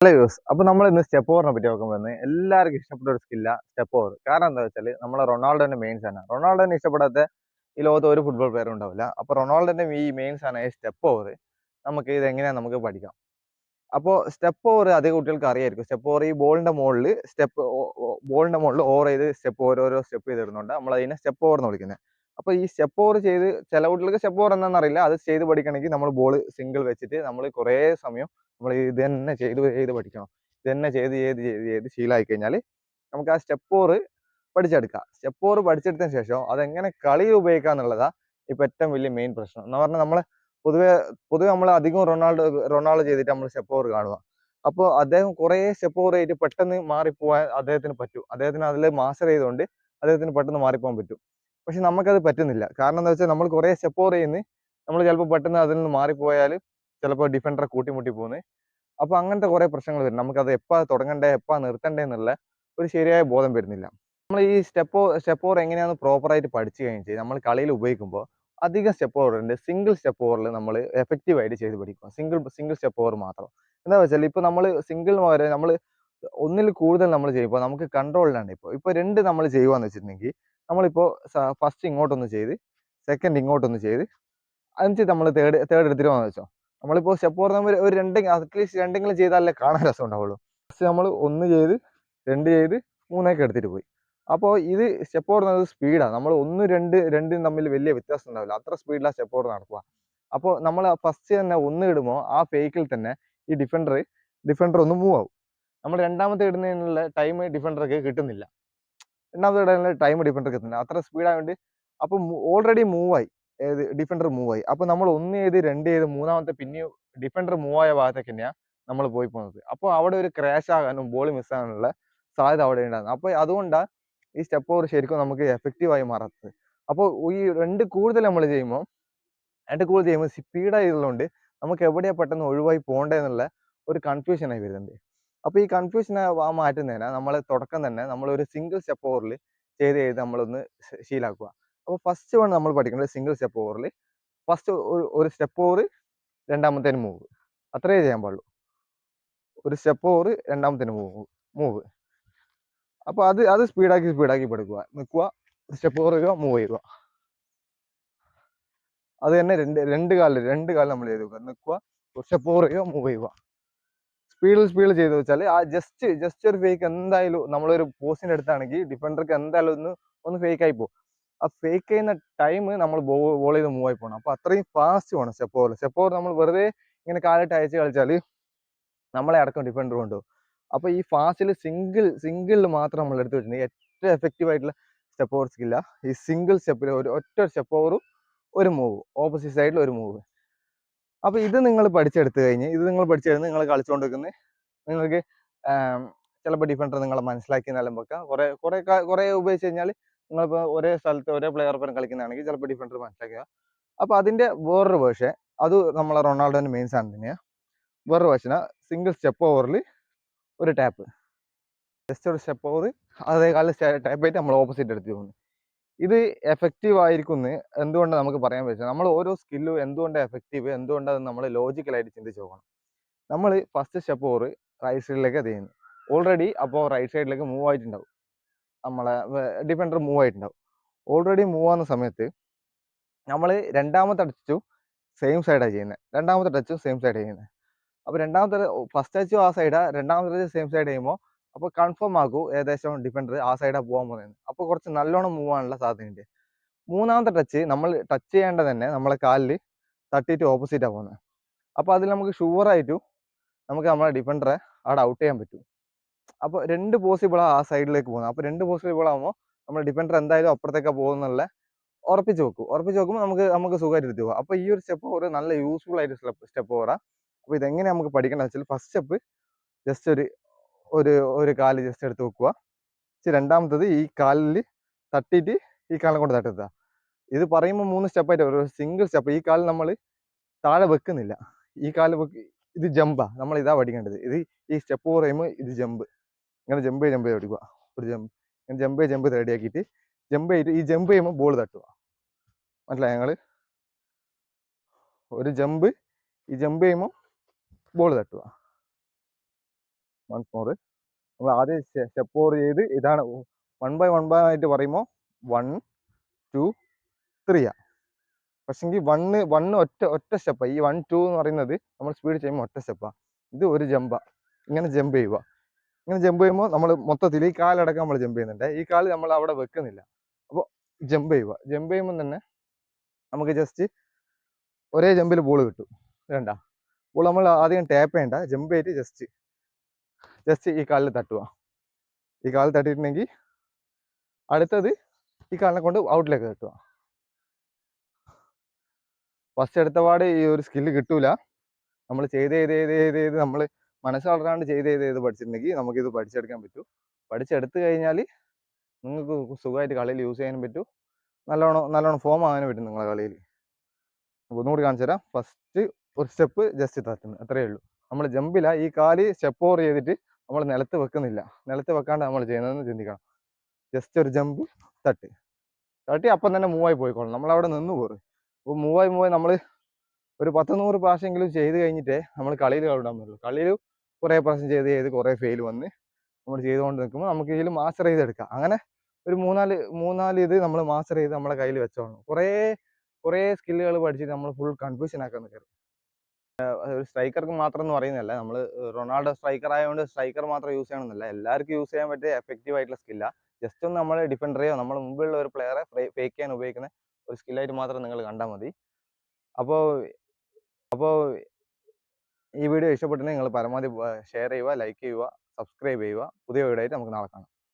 Hello use. അപ്പോൾ നമ്മൾ ഇന്ന് സ്റ്റെപ്പ് ഓവറിനെ പറ്റി നോക്കുമ്പോൾ എല്ലാവർക്കും ഇഷ്ടപ്പെട്ട ഒരു സ്കില്ലാണ് സ്റ്റെപ്പ് ഓവർ. കാരണം എന്താ വെച്ചാൽ നമ്മളെ റൊണാൾഡോന്റെ മെയിൻ സാധനം. റൊണാൾഡോനെ ഇഷ്ടപ്പെടാത്ത ഈ ലോകത്ത് ഒരു ഫുട്ബോൾ പ്ലെയർ ഉണ്ടാവില്ല. അപ്പോൾ റൊണാൾഡോന്റെ ഈ മെയിൻ സാധനമായ സ്റ്റെപ്പ് ഓവർ നമുക്ക് ഇത് എങ്ങനെയാണ് നമുക്ക് പഠിക്കാം. അപ്പോൾ സ്റ്റെപ്പ് ഓവർ അധികം കുട്ടികൾക്ക് അറിയായിരിക്കും. സ്റ്റെപ്പ് ഓവർ ഈ ബോളിന്റെ മുകളിൽ ഓവർ ചെയ്ത് സ്റ്റെപ്പ് ഓരോരോ സ്റ്റെപ്പ് ചെയ്തിടുന്നുണ്ട്. നമ്മൾ അതിനെ സ്റ്റെപ്പ് ഓവർ എന്ന് വിളിക്കുന്നത്. അപ്പോൾ ഈ സ്റ്റെപ്പ് ഓവർ ചെയ്ത് ചില കുട്ടികൾക്ക് സ്റ്റെപ്പ് ഓവർ എന്താണെന്ന് അറിയില്ല. അത് ചെയ്ത് പഠിക്കണമെങ്കിൽ നമ്മൾ ബോൾ സിംഗിൾ വെച്ചിട്ട് നമ്മൾ കുറേ സമയം നമ്മൾ ഇത് തന്നെ ചെയ്ത് പഠിക്കണം. ഇത് തന്നെ ചെയ്ത് ശീലമായി കഴിഞ്ഞാൽ നമുക്ക് ആ സ്റ്റെപ്പ് ഓവർ പഠിച്ചെടുക്കാം. സ്റ്റെപ്പ് ഓവർ പഠിച്ചെടുത്തതിന് ശേഷം അതെങ്ങനെ കളിയിൽ ഉപയോഗിക്കുക എന്നുള്ളതാണ് ഇപ്പം ഏറ്റവും വലിയ മെയിൻ പ്രശ്നം എന്ന് പറഞ്ഞാൽ നമ്മൾ പൊതുവെ നമ്മൾ അധികം റൊണാൾഡോ ചെയ്തിട്ട് നമ്മൾ സ്റ്റെപ്പ് ഓവർ കാണുക. അപ്പോൾ അദ്ദേഹം കുറേ സ്റ്റെപ്പ് ഓവർ ചെയ്തിട്ട് പെട്ടെന്ന് മാറിപ്പോകാൻ അദ്ദേഹത്തിന് പറ്റും. അദ്ദേഹത്തിന് അതിൽ മാസ്റ്റർ ചെയ്തുകൊണ്ട് അദ്ദേഹത്തിന് പെട്ടെന്ന് മാറിപ്പോകാൻ പറ്റും. പക്ഷെ നമുക്കത് പറ്റുന്നില്ല. കാരണം എന്താ വെച്ചാൽ നമ്മൾ കുറേ സ്റ്റെപ്പ് ഓവർ ചെയ്യുന്നത് നമ്മൾ ചിലപ്പോൾ പെട്ടെന്ന് അതിൽ നിന്ന് മാറിപ്പോയാൽ ചിലപ്പോൾ ഡിഫൻഡറെ കൂട്ടിമുട്ടി പോകുന്നത്. അപ്പോൾ അങ്ങനത്തെ കുറേ പ്രശ്നങ്ങൾ വരും. നമുക്കത് എപ്പോൾ തുടങ്ങണ്ടേ എപ്പോൾ നിർത്തണ്ടേ എന്നുള്ള ഒരു ശരിയായ ബോധം വരുന്നില്ല. നമ്മൾ ഈ സ്റ്റെപ്പ് ഓവർ എങ്ങനെയാണെന്ന് പ്രോപ്പറായിട്ട് പഠിച്ചു കഴിഞ്ഞാൽ നമ്മൾ കളിയിൽ ഉപയോഗിക്കുമ്പോൾ അധികം സ്റ്റെപ്പ് ഓവർ ഉണ്ട്. സിംഗിൾ സ്റ്റെപ്പ് ഓവറിൽ നമ്മൾ എഫക്റ്റീവായിട്ട് ചെയ്ത് പഠിക്കുക. സിംഗിൾ സ്റ്റെപ്പ് ഓവർ മാത്രം. എന്താ വെച്ചാൽ ഇപ്പോൾ നമ്മൾ സിംഗിൾ വരെ നമ്മൾ ഒന്നിൽ കൂടുതൽ നമ്മൾ ചെയ്യുമ്പോൾ നമുക്ക് കൺട്രോളിലാണ്. ഇപ്പോൾ രണ്ട് നമ്മൾ ചെയ്യുകയെന്ന് വെച്ചിട്ടുണ്ടെങ്കിൽ നമ്മളിപ്പോൾ ഫസ്റ്റ് ഇങ്ങോട്ടൊന്ന് ചെയ്ത് സെക്കൻഡ് ഇങ്ങോട്ടൊന്ന് ചെയ്ത് അതിന് നമ്മൾ തേർഡ് എടുത്തിട്ട് വന്നു വെച്ചോ. നമ്മളിപ്പോൾ സ്റ്റെപ്പ് ഓവർ നമ്മൾ ഒരു അറ്റ്ലീസ്റ്റ് രണ്ടെങ്കിലും ചെയ്താലേ കാണാൻ രസം ഉണ്ടാവുള്ളൂ. ഫസ്റ്റ് നമ്മൾ ഒന്ന് ചെയ്ത് രണ്ട് ചെയ്ത് മൂന്നൊക്കെ എടുത്തിട്ട് പോയി. അപ്പോൾ ഇത് സ്റ്റെപ്പ് ഓവർ എന്നത് സ്പീഡാണ്. നമ്മൾ ഒന്ന് രണ്ടും തമ്മിൽ വലിയ വ്യത്യാസം ഉണ്ടാവില്ല. അത്ര സ്പീഡിലാണ് സ്റ്റെപ്പ് ഓവർ നടക്കുക. അപ്പോൾ നമ്മൾ ഫസ്റ്റ് തന്നെ ഒന്ന് ഇടുമ്പോൾ ആ ഫേക്കിൽ തന്നെ ഈ ഡിഫൻഡർ ഒന്ന് മൂവ് ആവും. നമ്മൾ രണ്ടാമത്തെ ഇടുന്നതിനുള്ള ടൈം ഡിഫൻഡർക്ക് കിട്ടുന്നില്ല. അത്ര സ്പീഡായതുകൊണ്ട് അപ്പം ഓൾറെഡി മൂവായി. ഡിഫൻഡർ മൂവായി. അപ്പോൾ നമ്മൾ ഒന്ന് ചെയ്ത് രണ്ട് ചെയ്ത് മൂന്നാമത്തെ പിന്നെയും ഡിഫൻഡർ മൂവായ ഭാഗത്തേക്ക് തന്നെയാണ് നമ്മൾ പോയി പോകുന്നത്. അപ്പോൾ അവിടെ ഒരു ക്രാഷ് ആകാനും ബോൾ മിസ്സാകാനുള്ള സാധ്യത അവിടെ ഉണ്ടാകുന്നത്. അപ്പോൾ അതുകൊണ്ടാണ് ഈ സ്റ്റെപ്പ് ഓവർ ശരിക്കും നമുക്ക് എഫക്റ്റീവായി മാറാത്തത്. അപ്പോൾ ഈ രണ്ട് കൂടുതൽ ചെയ്യുമ്പോൾ സ്പീഡായതുകൊണ്ട് നമുക്ക് എവിടെയാണ് പെട്ടെന്ന് ഒഴിവായി പോകേണ്ടതെന്നുള്ള ഒരു കൺഫ്യൂഷനായി വരുന്നുണ്ട്. അപ്പോൾ ഈ കൺഫ്യൂഷനെ മാറ്റുന്നതിന് നമ്മൾ തുടക്കം തന്നെ നമ്മളൊരു സിംഗിൾ സ്റ്റെപ്പ് ഓവറിൽ ചെയ്ത് നമ്മളൊന്ന് ശീലാക്കുക. അപ്പോൾ ഫസ്റ്റ് വൺ നമ്മൾ പഠിക്കേണ്ടത് സിംഗിൾ സ്റ്റെപ്പ് ഓവറിൽ ഫസ്റ്റ് ഒരു സ്റ്റെപ്പ് ഓവർ രണ്ടാമത്തേന് മൂവ്, അത്രേ ചെയ്യാൻ പാടുള്ളൂ. ഒരു സ്റ്റെപ്പ് ഓവർ രണ്ടാമത്തേന് മൂവ്. അപ്പോൾ അത് സ്പീഡാക്കി പഠിക്കുക. നിൽക്കുക, സ്റ്റെപ്പ് ഓവർ ചെയ്യുക, മൂവ് ചെയ്യുക. അത് തന്നെ രണ്ട് കാലം നമ്മൾ ചെയ്ത് നോക്കുക. നിൽക്കുക, സ്റ്റെപ്പ് ഓവർ ചെയ്യുക, മൂവ് ചെയ്യുക. സ്പീഡിൽ ചെയ്ത് വെച്ചാൽ ആ ജസ്റ്റ് ഒരു ഫേക്ക് എന്തായാലും നമ്മളൊരു പോസ്റ്റിൻ്റെ അടുത്താണെങ്കിൽ ഡിഫൻഡർക്ക് എന്തായാലും ഒന്ന് ഫേക്ക് ആയി പോകും. ആ ഫേക്ക് ചെയ്യുന്ന ടൈം നമ്മൾ ബോൾ ചെയ്ത് മൂവ് ആയി പോകണം. അപ്പോൾ അത്രയും ഫാസ്റ്റ് വേണം സ്റ്റെപ്പ് ഓവർ നമ്മൾ വെറുതെ ഇങ്ങനെ കാലിട്ട് അയച്ച് കളിച്ചാൽ നമ്മളെ അടക്കം ഡിഫൻഡർ കൊണ്ടുപോകും. അപ്പോൾ ഈ ഫാസ്റ്റിൽ സിംഗിളിൽ മാത്രം നമ്മൾ എടുത്ത് വെച്ചിട്ടുണ്ടെങ്കിൽ ഏറ്റവും എഫക്റ്റീവ് ആയിട്ടുള്ള സ്റ്റെപ്പ് ഓവർ സ്കില്ല ഈ സിംഗിൾ സ്റ്റെപ്പിൽ ഒറ്റ സ്റ്റെപ്പ് ഓവറും ഒരു മൂവ്, ഓപ്പോസിറ്റ് സൈഡിൽ ഒരു മൂവ്. അപ്പോൾ ഇത് നിങ്ങൾ പഠിച്ചെടുത്ത് നിങ്ങൾ കളിച്ചുകൊണ്ടിരിക്കുന്നത് നിങ്ങൾക്ക് ചിലപ്പോൾ ഡിഫൻഡർ നിങ്ങളെ മനസ്സിലാക്കി എന്നാലും വെക്കാം. കുറേ ഉപയോഗിച്ച് കഴിഞ്ഞാൽ നിങ്ങളിപ്പോൾ ഒരേ സ്ഥലത്ത് ഒരേ പ്ലെയർ ഒപ്പം കളിക്കുന്നതാണെങ്കിൽ ചിലപ്പോൾ ഡിഫൻഡർ മനസ്സിലാക്കുക. അപ്പോൾ അതിൻ്റെ വേറൊരു വേർഷൻ, അത് നമ്മളെ റൊണാൾഡോൻ്റെ മെയിൻ സാധനം തന്നെയാണ്. വേറൊരു വേർഷനാ സിംഗിൾ സ്റ്റെപ്പ് ഓവറിൽ ഒരു ടാപ്പ്, ജസ്റ്റ് ഒരു സ്റ്റെപ്പ് ഓവർ അതേകാലം ടാപ്പായിട്ട് നമ്മൾ ഓപ്പോസിറ്റ് എടുത്ത് പോകുന്നു. ഇത് എഫക്റ്റീവ് ആയിരിക്കും എന്തുകൊണ്ടാണ് നമുക്ക് പറയാൻ പറ്റുക. നമ്മൾ ഓരോ സ്കില്ലും എന്തുകൊണ്ടാണ് എഫക്റ്റീവ്, എന്തുകൊണ്ടാണ് നമ്മൾ ലോജിക്കലായിട്ട് ചിന്തിച്ച് നോക്കണം. നമ്മൾ ഫസ്റ്റ് സ്റ്റെപ്പ് ഓവർ റൈറ്റ് സൈഡിലേക്ക് ചെയ്യുന്നു ഓൾറെഡി. അപ്പോൾ റൈറ്റ് സൈഡിലേക്ക് മൂവ് ആയിട്ടുണ്ടാവും, നമ്മളെ ഡിഫൻഡർ മൂവ് ആയിട്ടുണ്ടാവും. ഓൾറെഡി മൂവ് ആവുന്ന സമയത്ത് നമ്മൾ രണ്ടാമത്തെ ടച്ചും സെയിം സൈഡാണ് ചെയ്യുന്നത്. അപ്പോൾ ഫസ്റ്റ് ടച്ചും ആ സൈഡാണ്, രണ്ടാമത്തെ ടച്ച് സെയിം സൈഡ് ചെയ്യുമ്പോൾ അപ്പോൾ കൺഫേം ആക്കൂ ഏകദേശം ഡിഫൻഡർ ആ സൈഡാണ് പോകാൻ പോകുന്നത്. അപ്പോൾ കുറച്ച് നല്ലോണം മൂവ് ആകാനുള്ള സാധ്യതയുണ്ട്. മൂന്നാമത്തെ ടച്ച് നമ്മൾ ടച്ച് ചെയ്യേണ്ടത് തന്നെ നമ്മളെ കാലിൽ തട്ടിയിട്ട് ഓപ്പോസിറ്റാണ് പോകുന്നത്. അപ്പോൾ അതിൽ നമുക്ക് ഷുവറായിട്ടും നമുക്ക് നമ്മളെ ഡിഫൻഡറെ അവിടെ ഔട്ട് ചെയ്യാൻ പറ്റും. അപ്പോൾ രണ്ട് പോസിബിളാണ് ആ സൈഡിലേക്ക് പോകുന്നത്. അപ്പോൾ രണ്ട് പോസിബിളാകുമ്പോൾ നമ്മൾ ഡിഫൻഡർ എന്തായാലും അപ്പുറത്തേക്കാണ് പോകുന്നുള്ള ഉറപ്പിച്ച് വെക്കുമ്പോൾ നമുക്ക് സുഖമായിട്ട് എടുത്ത് പോകാം. അപ്പോൾ ഈ ഒരു സ്റ്റെപ്പ് ഓവർ നല്ല യൂസ്ഫുൾ ആയിട്ട് സ്റ്റെപ്പ് ഓവറാണ്. അപ്പോൾ ഇതെങ്ങനെ നമുക്ക് പഠിക്കേണ്ടത് വെച്ചാൽ ഫസ്റ്റ് സ്റ്റെപ്പ് ജസ്റ്റ് ഒരു കാല് ജസ്റ്റ് എടുത്ത് വെക്കുക. രണ്ടാമത്തത് ഈ കാലിൽ തട്ടിയിട്ട് ഈ കാലം കൊണ്ട് തട്ടുക. ഇത് പറയുമ്പോൾ 3 സ്റ്റെപ്പായിട്ട് ഒരു സിംഗിൾ സ്റ്റെപ്പ്. ഈ കാല് നമ്മൾ താഴെ വെക്കുന്നില്ല, ഈ കാല് ഇത് ജമ്പാണ്, നമ്മൾ ഇതാ പഠിക്കേണ്ടത്. ഈ സ്റ്റെപ്പ് ഓവർ ചെയ്യുമ്പോൾ ഇത് ജമ്പ്, ഇങ്ങനെ ജമ്പ് ചെയ്ത് പഠിക്കുക. ഒരു ജമ്പ് റെഡിയാക്കിയിട്ട് ഈ ജമ്പ് ചെയ്യുമ്പോൾ ബോൾ തട്ടുക. മനസ്സിലായി? ഞങ്ങൾ ഒരു ജമ്പ് ചെയ്യുമ്പോൾ ബോൾ തട്ടുക. വൺസ് മോർ നമ്മൾ ആദ്യം സ്റ്റെപ്പ് ഓവർ ചെയ്ത് ഇതാണ് 1 ബൈ 1 ആയിട്ട് പറയുമ്പോൾ 1 2 3 പക്ഷെങ്കിൽ വണ്ണ് ഒറ്റ സ്റ്റെപ്പാണ്. ഈ 1 2 എന്ന് പറയുന്നത് നമ്മൾ സ്പീഡ് ചെയ്യുമ്പോൾ ഒറ്റ സ്റ്റെപ്പാണ്. ഇത് ഒരു ജമ്പാണ്. ഇങ്ങനെ ജമ്പ് ചെയ്യുക. ഇങ്ങനെ ജമ്പ് ചെയ്യുമ്പോൾ നമ്മൾ മൊത്തത്തിൽ ഈ കാലടക്കം നമ്മൾ ജമ്പ് ചെയ്യുന്നുണ്ട്. ഈ കാല് നമ്മൾ അവിടെ വെക്കുന്നില്ല. അപ്പോൾ ജമ്പ് ചെയ്യുമ്പോൾ തന്നെ നമുക്ക് ജസ്റ്റ് ഒരേ ജമ്പിൽ ബോൾ കിട്ടും. വേണ്ട ബോൾ നമ്മൾ ആദ്യം ടാപ്പ് ചെയ്യണ്ട, ജമ്പ് ചെയ്തിട്ട് ജസ്റ്റ് ഈ കാലിൽ തട്ടുക. ഈ കാലിൽ തട്ടിയിട്ടുണ്ടെങ്കിൽ അടുത്തത് ഈ കാലിനെ കൊണ്ട് ഔട്ടിലേക്ക് തട്ടുക. ഫസ്റ്റ് എടുത്ത പാട് ഈ ഒരു സ്കില്ല് കിട്ടൂല. നമ്മൾ ചെയ്ത് നമ്മൾ മനസ്സ് വളരാണ്ട് ചെയ്ത് പഠിച്ചിട്ടുണ്ടെങ്കിൽ നമുക്കിത് പഠിച്ചെടുക്കാൻ പറ്റും. പഠിച്ചെടുത്ത് കഴിഞ്ഞാൽ നിങ്ങൾക്ക് സുഖമായിട്ട് കളിയിൽ യൂസ് ചെയ്യാനും പറ്റും. നല്ലോണം ഫോം ആകാനും പറ്റും നിങ്ങളെ കളിയിൽ. ഒന്നുകൂടി കാണിച്ചു തരാം. ഫസ്റ്റ് ഒരു സ്റ്റെപ്പ് ജസ്റ്റ് തട്ടുന്നു, അത്രയേ ഉള്ളൂ. നമ്മൾ ജമ്പില്ല, ഈ കാല് സ്റ്റെപ്പ് ഓവർ ചെയ്തിട്ട് നമ്മൾ നിലത്ത് വെക്കുന്നില്ല. നിലത്ത് വെക്കാണ്ട് നമ്മൾ ചെയ്യുന്നതെന്ന് ചിന്തിക്കണം. ജസ്റ്റ് ഒരു ജമ്പ് തട്ടി അപ്പം തന്നെ മൂവായി പോയിക്കോളും. നമ്മളവിടെ നിന്ന് പോരും. അപ്പോൾ മൂവായി നമ്മൾ ഒരു 10-100 പ്രാവശ്യമെങ്കിലും ചെയ്ത് കഴിഞ്ഞിട്ടേ നമ്മൾ കളിയിൽ കളിടാൻ പറ്റുള്ളൂ. കളിയിൽ കുറേ പ്രാവശ്യം ചെയ്ത് കുറേ ഫെയിൽ വന്ന് നമ്മൾ ചെയ്തുകൊണ്ട് നിൽക്കുമ്പോൾ നമുക്ക് ഇതിൽ മാസ്റ്റർ ചെയ്തെടുക്കാം. അങ്ങനെ ഒരു മൂന്നാല് ഇത് നമ്മൾ മാസ്റ്റർ ചെയ്ത് നമ്മളെ കയ്യിൽ വെച്ചോളണം. കുറേ സ്കില്ലുകൾ പഠിച്ചിട്ട് നമ്മൾ ഫുൾ കൺഫ്യൂഷൻ ആക്കാൻ നിൽക്കരുത്. ഒരു സ്ട്രൈക്കർക്ക് മാത്രം എന്ന് പറയുന്നതല്ല, നമ്മൾ റൊണാൾഡോ സ്ട്രൈക്കർ ആയതുകൊണ്ട് സ്ട്രൈക്കർ മാത്രം യൂസ് ചെയ്യണമെന്നില്ല. എല്ലാവർക്കും യൂസ് ചെയ്യാൻ പറ്റിയ എഫക്റ്റീവ് ആയിട്ടുള്ള സ്കില്ലാണ്. ജസ്റ്റ് ഒന്ന് നമ്മൾ ഡിഫൻഡറെയോ നമ്മൾ മുമ്പുള്ള ഒരു പ്ലെയറെ ഫേക്ക് ചെയ്യാൻ ഉപയോഗിക്കുന്ന ഒരു സ്കില്ലായിട്ട് മാത്രം നിങ്ങൾ കണ്ടാൽ മതി. അപ്പോൾ ഈ വീഡിയോ ഇഷ്ടപ്പെട്ടിട്ടുണ്ടെങ്കിൽ നിങ്ങൾ പരമാവധി ഷെയർ ചെയ്യുക, ലൈക്ക് ചെയ്യുക, സബ്സ്ക്രൈബ് ചെയ്യുക. പുതിയ വീഡിയോ ആയിട്ട് നമുക്ക് നാളെ കാണാം.